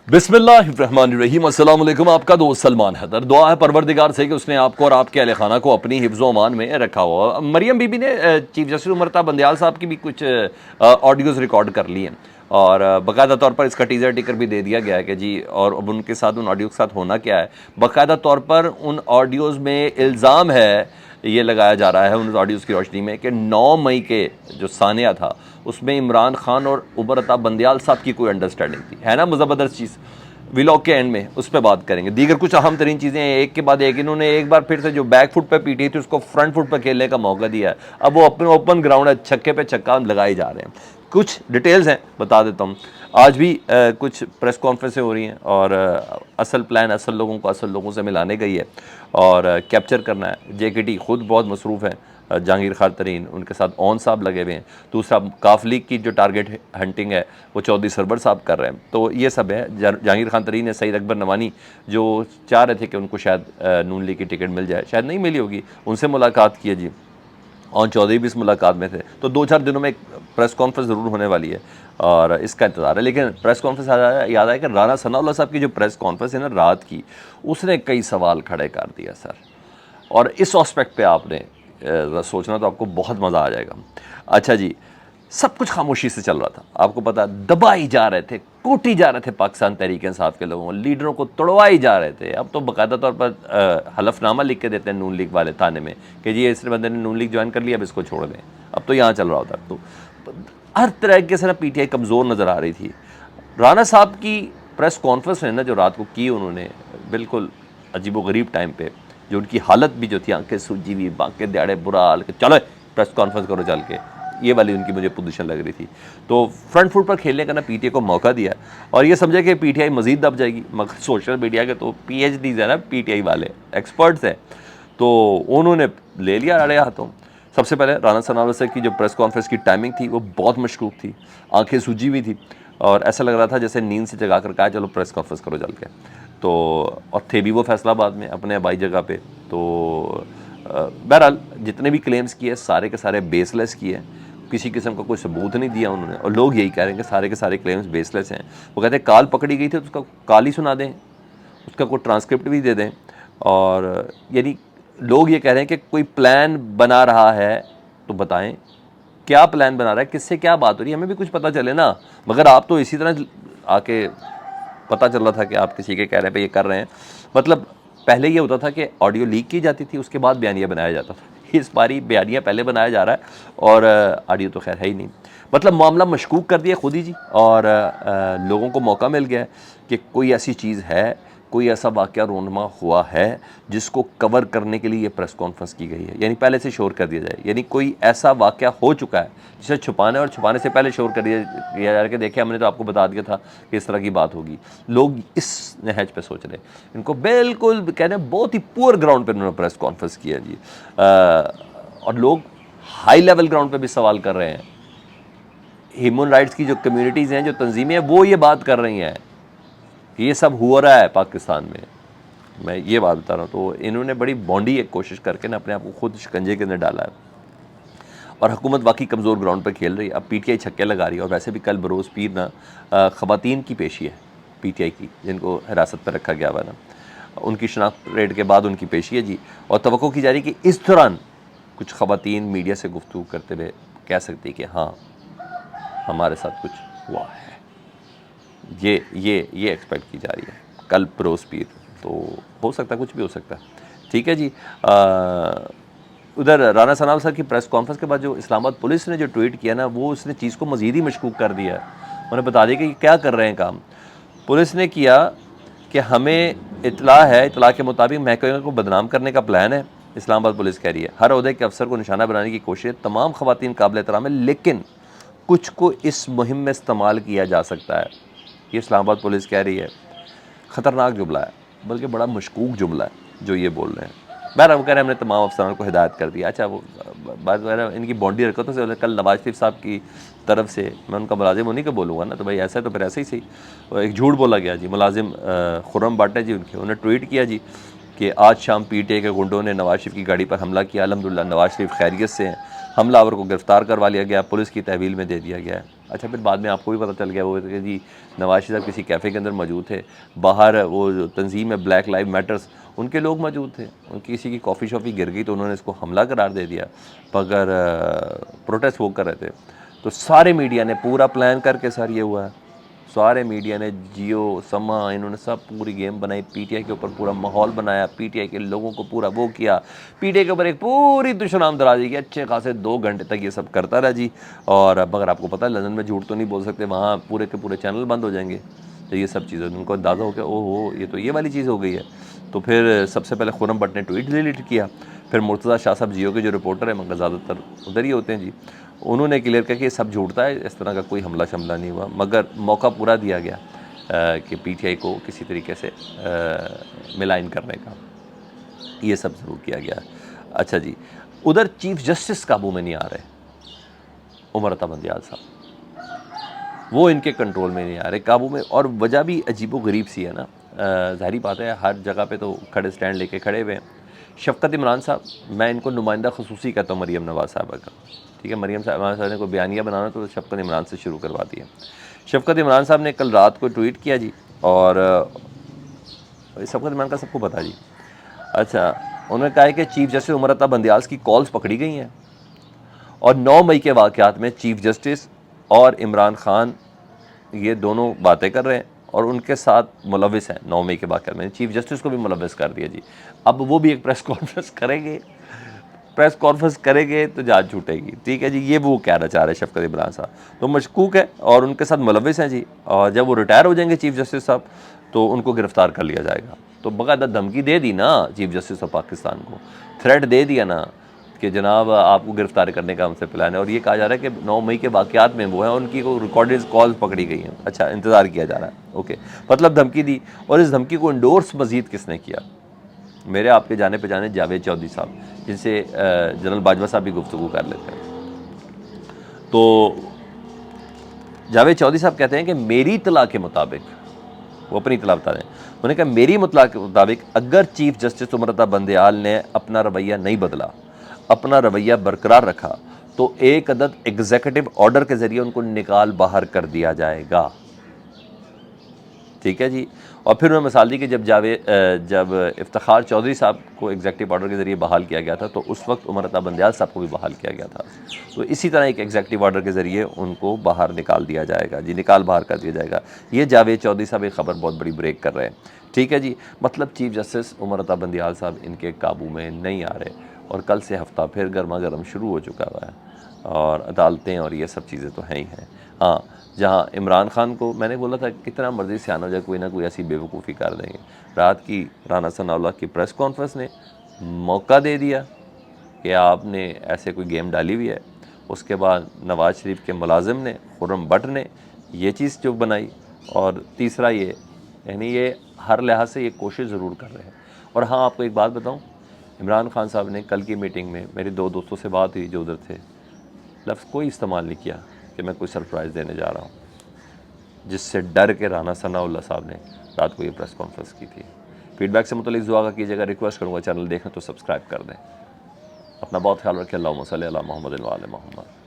बिस्मिल्लाहिर्रहमानिर्रहीम। अस्सलाम वालेकुम। आपका दोस्त सलमान हैदर। दुआ है परवरदिगार से कि उसने आपको और आपके अहल खाना को अपनी हिफ्ज़ अमान में रखा हुआ। मरियम बीबी ने चीफ जस्टिस उमर ता बंदयाल साहब की भी कुछ ऑडियोज़ रिकॉर्ड कर ली हैं और बाकायदा तौर पर इसका टीज़र टिकर भी दे दिया गया है कि जी, और अब उनके साथ उन ऑडियो के साथ होना क्या है। बाकायदा तौर पर उन ऑडियोज़ में इल्ज़ाम है, ये लगाया जा रहा है उन ऑडियोज़ की रोशनी में कि 9 मई के जो सानिया था उसमें इमरान खान और उमर अता बंदयाल साहब की कोई अंडरस्टैंडिंग थी, है ना ज़बरदस्त चीज़। व्लॉग के एंड में उस पर बात करेंगे। दीगर कुछ अहम तरीन चीज़ें एक के बाद एक। इन्होंने एक बार फिर से जो बैक फुट पे पीटी थी उसको फ्रंट फुट पे खेलने का मौका दिया है। अब वो अपने ओपन ग्राउंड है, छक्के पे छक्का लगाए जा रहे हैं। कुछ डिटेल्स हैं, बता देता हूँ। आज भी कुछ प्रेस कॉन्फ्रेंसें हो रही हैं और असल प्लान असल लोगों को असल लोगों से मिलाने गई है और कैप्चर करना है। JKT खुद बहुत मसरूफ़ है, जहांगीर खान तरीन उनके साथ ऑन साहब लगे हुए हैं। दूसरा काफ लीग की जो टारगेट हंटिंग है वो चौधरी सरवर साहब कर रहे हैं। तो ये सब है। जहांगीर खान तरीन ने सईद अकबर नवानी जो चाह रहे थे कि उनको शायद नून लीग की टिकट मिल जाए, शायद नहीं मिली होगी, उनसे मुलाकात की है जी। और चौधरी भी इस मुलाकात में थे। तो 2-4 दिनों में एक प्रेस कॉन्फ्रेंस ज़रूर होने वाली है और इसका इंतज़ार है। लेकिन प्रेस कॉन्फ्रेंस याद आया कि राना सनाउल्लाह साहब की जो प्रेस कॉन्फ्रेंस है ना रात की, उसने कई सवाल खड़े कर दिया सर। और इस एस्पेक्ट पे आपने सोचना तो आपको बहुत मज़ा आ जाएगा। अच्छा जी, सब कुछ खामोशी से चल रहा था, आपको पता, दबाई जा रहे थे, कूटी जा रहे थे पाकिस्तान तहरीक इंसाफ के लोगों को, लीडरों को तोड़वाई जा रहे थे। अब तो बाकायदा तौर पर हलफनामा लिख के देते हैं नून लीग वाले थाने में कि जी इस बंदे ने नून लीग ज्वाइन कर लिया, अब इसको छोड़ दें। अब तो यहाँ चल रहा होता। तो हर तरीके से ना PTI कमज़ोर नज़र आ रही थी। राना साहब की प्रेस कॉन्फ्रेंस है ना जो रात को की उन्होंने, बिल्कुल अजीबोगरीब टाइम पे, जो उनकी हालत भी जो थी, आंखें सूजी हुई, बांके दिहाड़े, बुरा हाल के चलो प्रेस कॉन्फ्रेंस करो चल के, ये वाली उनकी मुझे पोजीशन लग रही थी। तो फ्रंट फुट पर खेलने का ना PTI को मौका दिया और ये समझे कि PTI मज़ीद दब जाएगी। मगर सोशल मीडिया के तो PhDs है ना PTI वाले, एक्सपर्ट्स हैं, तो उन्होंने ले लिया अड़े हाथों। सबसे पहले राना सनाउल्लाह साहब की जो प्रेस कॉन्फ्रेंस की टाइमिंग थी वो बहुत मशकूक थी, आंखें सूजी हुई थी और ऐसा लग रहा था जैसे नींद से जगा कर कहा चलो प्रेस कॉन्फ्रेंस करो चल के। तो और थे भी वो फैसलाबाद में अपने आबाई जगह पे। तो बहरहाल जितने भी क्लेम्स किए सारे के सारे बेसलेस किए, किसी किस्म का कोई सबूत नहीं दिया उन्होंने। और लोग यही कह रहे हैं कि सारे के सारे क्लेम्स बेसलेस हैं। वो कहते हैं काल पकड़ी गई थी तो उसका काल ही सुना दें, उसका कोई ट्रांसक्रिप्ट भी दे दें। और यानी लोग ये कह रहे हैं कि कोई प्लान बना रहा है तो बताएं क्या प्लान बना रहा है, किससे क्या बात हो रही है, हमें भी कुछ पता चले ना। मगर आप तो इसी तरह आके पता चल रहा था कि आप किसी के कह रहे हैं पे ये कर रहे हैं। मतलब पहले ये होता था कि ऑडियो लीक की जाती थी, उसके बाद बयानिया बनाया जाता था। इस बारी बयानिया पहले बनाया जा रहा है और ऑडियो तो खैर है ही नहीं। मतलब मामला मशकूक कर दिया खुद ही जी। और लोगों को मौका मिल गया कि कोई ऐसी चीज़ है, कोई ऐसा वाक़या रोनमा हुआ है जिसको कवर करने के लिए ये प्रेस कॉन्फ्रेंस की गई है, यानी पहले से शोर कर दिया जाए। यानी कोई ऐसा वाक़या हो चुका है जिसे छुपाने और छुपाने से पहले शोर कर दिया जा रहा है कि देखिए हमने तो आपको बता दिया था कि इस तरह की बात होगी। लोग इस नहज पे सोच रहे हैं। इनको बिल्कुल कहने बहुत ही पुअर ग्राउंड पर उन्होंने प्रेस कॉन्फ्रेंस किया जी। और लोग हाई लेवल ग्राउंड पर भी सवाल कर रहे हैं। ह्यूमन राइट्स की जो कम्यूनिटीज़ हैं, जो तंजीमें हैं, वो ये बात कर रही हैं कि ये सब हो रहा है पाकिस्तान में। मैं ये बात बता रहा हूँ। तो इन्होंने बड़ी बॉन्डी एक कोशिश करके ना अपने आप को खुद शिकंजे के अंदर डाला है और हुकूमत वाकई कमज़ोर ग्राउंड पर खेल रही है। अब PTI छक्के लगा रही है। और वैसे भी कल बरोज़ पीर ना ख़वातीन की पेशी है PTI की, जिनको हिरासत पर रखा गया हुआ ना, उनकी शनाख्त रेट के बाद उनकी पेशी है जी। और तवक्को की जा रही कि इस दौरान कुछ ख़वातीन मीडिया से गुफ्तगू करते हुए कह सकती कि हाँ हमारे साथ कुछ हुआ है। ये एक्सपेक्ट की जा रही है कल बरोज़ पीर। तो हो सकता है, कुछ भी हो सकता है। ठीक है जी। उधर राना सनाउल्लाह साहब की प्रेस कॉन्फ्रेंस के बाद जो इस्लामाबाद पुलिस ने जो ट्वीट किया ना, वो उसने चीज़ को मज़ीद ही मशकूक कर दिया है। उन्हें बता दिया कि क्या कर रहे हैं काम। पुलिस ने किया कि हमें इतला के मुताबिक महकमे को बदनाम करने का प्लान है। इस्लामाबाद पुलिस कह रही है हर ओहदे के अफसर को निशाना बनाने की कोशिश है, तमाम ख़वातीन काबिल एहतराम है, लेकिन कुछ को इस मुहिम में इस्तेमाल किया जा सकता है। ये इस्लामाबाद पुलिस कह रही है। ख़तरनाक जुमला है, बल्कि बड़ा मशकूक जुमला है जो ये बोल रहे हैं। बहरहाल वो कह रहे हैं हमने तमाम अफसरान को हिदायत कर दिया। अच्छा, वो बात वगैरह इनकी बॉन्डी हरकतों से कल नवाज शरीफ साहब की तरफ से, मैं उनका मुलाजिम उन्हीं को बोलूँगा ना, तो भाई ऐसा है तो फिर ऐसे ही सही। एक झूठ बोला गया जी। मुलाजिम खुर्रम बाटे जी उनके, उन्होंने ट्वीट किया जी कि आज शाम PTI के गुंडों ने नवाज शरीफ की गाड़ी पर हमला किया। अल्हम्दुलिल्लाह नवाज शरीफ खैरियत से हैं। हमलावर को गिरफ़्तार करवा लिया गया, पुलिस की तहवील में दे दिया गया है। اچھا پھر بعد میں آپ کو بھی پتہ چل گیا وہ کہ جی نواز شریف صاحب کسی کیفے کے اندر موجود تھے, باہر وہ جو تنظیم ہے بلیک لائیو میٹرز ان کے لوگ موجود تھے, ان کی کسی کی کافی شافی گر گئی تو انہوں نے اس کو حملہ قرار دے دیا, مگر پروٹیسٹ وہ کر رہے تھے. تو سارے میڈیا نے پورا پلان کر کے سر یہ ہوا ہے, سارے میڈیا نے, جیو, سما, انہوں نے سب پوری گیم بنائی, پی ٹی آئی کے اوپر پورا ماحول بنایا, پی ٹی آئی کے لوگوں کو پورا وہ کیا, پی ٹی آئی کے اوپر ایک پوری دشنام درازی کی, اچھے خاصے 2 گھنٹے تک یہ سب کرتا رہا جی. اور مگر آپ کو پتہ ہے لندن میں جھوٹ تو نہیں بول سکتے, وہاں پورے کے پورے چینل بند ہو جائیں گے. تو یہ سب چیزیں ان کو اندازہ ہو کہ او ہو یہ تو یہ والی چیز ہو گئی ہے. تو پھر سب سے پہلے خرم بٹ نے ٹویٹ ڈیلیٹ کیا, پھر مرتضیٰ شاہ صاحب جیو کے جو رپورٹر ہیں مگر زیادہ تر ادھر ہی ہوتے ہیں جی, انہوں نے کلیئر کیا کہ یہ سب جھوٹتا ہے, اس طرح کا کوئی حملہ شملہ نہیں ہوا, مگر موقع پورا دیا گیا کہ پی ٹی آئی کو کسی طریقے سے ملائن کرنے کا, یہ سب ضرور کیا گیا. اچھا جی, ادھر چیف جسٹس قابو میں نہیں آ رہے, عمر عطا بندیال صاحب وہ ان کے کنٹرول میں نہیں آ رہے قابو میں, اور وجہ بھی عجیب و غریب سی ہے نا. ظاہری بات ہے ہر جگہ پہ تو کھڑے سٹینڈ لے کے کھڑے ہوئے ہیں. شفقت عمران صاحب, میں ان کو نمائندہ خصوصی کہتا ہوں مریم نواز صاحبہ کا, ٹھیک ہے, مریم صاحب نے کوئی بیانیہ بنانا تو شفقت عمران سے شروع کروا دیا. شفقت عمران صاحب نے کل رات کو ٹویٹ کیا جی, اور شفقت عمران کا سب کو پتہ جی. اچھا, انہوں نے کہا ہے کہ چیف جسٹس عمر عطا بندیال کی کالز پکڑی گئی ہیں, اور 9 مئی کے واقعات میں چیف جسٹس اور عمران خان یہ دونوں باتیں کر رہے ہیں اور ان کے ساتھ ملوث ہیں. 9 مئی کے واقعات میں چیف جسٹس کو بھی ملوث کر دیا جی. اب وہ بھی ایک پریس کانفرنس کریں گے تو جانچ چھوٹے گی, ٹھیک ہے جی. یہ وہ کہنا چاہ رہے ہیں شفقت عمران صاحب, تو مشکوک ہے اور ان کے ساتھ ملوث ہیں جی, اور جب وہ ریٹائر ہو جائیں گے چیف جسٹس صاحب تو ان کو گرفتار کر لیا جائے گا. تو باقاعدہ دھمکی دے دی نا چیف جسٹس آف پاکستان کو, تھریٹ دے دیا نا کہ جناب آپ کو گرفتار کرنے کا ہم سے پلان ہے, اور یہ کہا جا رہا ہے کہ 9 مئی کے واقعات میں وہ ہیں, ان کی ریکارڈڈ کال پکڑی گئی ہیں. اچھا, انتظار کیا جا رہا ہے, اوکے, مطلب دھمکی دی, اور اس دھمکی کو انڈورس مزید کس نے کیا؟ میرے آپ کے جانے پہچانے جاوید چودھری صاحب, جن سے جنرل باجوہ صاحب بھی گفتگو کر لیتے ہیں. تو جاوید چودھری صاحب کہتے ہیں کہ میری اطلاع کے مطابق, وہ اپنی اطلاع بتا رہے ہیں, انہوں نے کہا میری اطلاع کے مطابق اگر چیف جسٹس عمر عطا بندیال نے اپنا رویہ نہیں بدلا, اپنا رویہ برقرار رکھا, تو ایک عدد ایگزیکٹو آرڈر کے ذریعے ان کو نکال باہر کر دیا جائے گا. ٹھیک ہے جی. اور پھر انہوں نے مثال دی کہ جب افتخار چودھری صاحب کو ایگزیکٹو آرڈر کے ذریعے بحال کیا گیا تھا تو اس وقت عمر عطا بندیال صاحب کو بھی بحال کیا گیا تھا. تو اسی طرح ایک ایگزیکٹو آرڈر کے ذریعے ان کو باہر نکال دیا جائے گا جی, نکال باہر کر دیا جائے گا. یہ جاوید چودھری صاحب ایک خبر بہت بڑی بریک کر رہے ہیں, ٹھیک ہے جی. مطلب چیف جسٹس عمر عطا بندیال صاحب ان کے قابو میں نہیں آ رہے, اور کل سے ہفتہ پھر گرما گرم شروع ہو چکا ہوا ہے, اور عدالتیں اور یہ سب چیزیں تو ہیں ہی ہیں. ہاں, جہاں عمران خان کو میں نے بولا تھا کتنا مرضی سیاح ہو جائے کوئی نہ کوئی ایسی بیوقوفی کر دیں گے, رات کی رانا ثناء اللہ کی پریس کانفرنس نے موقع دے دیا کہ آپ نے ایسے کوئی گیم ڈالی ہوئی ہے. اس کے بعد نواز شریف کے ملازم نے, خرم بٹ نے یہ چیز جو بنائی, اور تیسرا یہ یعنی یہ ہر لحاظ سے یہ کوشش ضرور کر رہے ہیں. اور ہاں, آپ کو ایک بات بتاؤں, عمران خان صاحب نے کل کی میٹنگ میں میری 2 دوستوں سے بات ہوئی جو ادھر تھے, لفظ کوئی استعمال نہیں کیا کہ میں کوئی سرپرائز دینے جا رہا ہوں, جس سے ڈر کے رانا ثناء اللہ صاحب نے رات کو یہ پریس کانفرنس کی تھی. فیڈ بیک سے متعلق دعا کا کیجیے گا, ریکویسٹ کروں گا چینل دیکھیں تو سبسکرائب کر دیں. اپنا بہت خیال رکھیں. اللہم صلی علی محمد و علی محمد.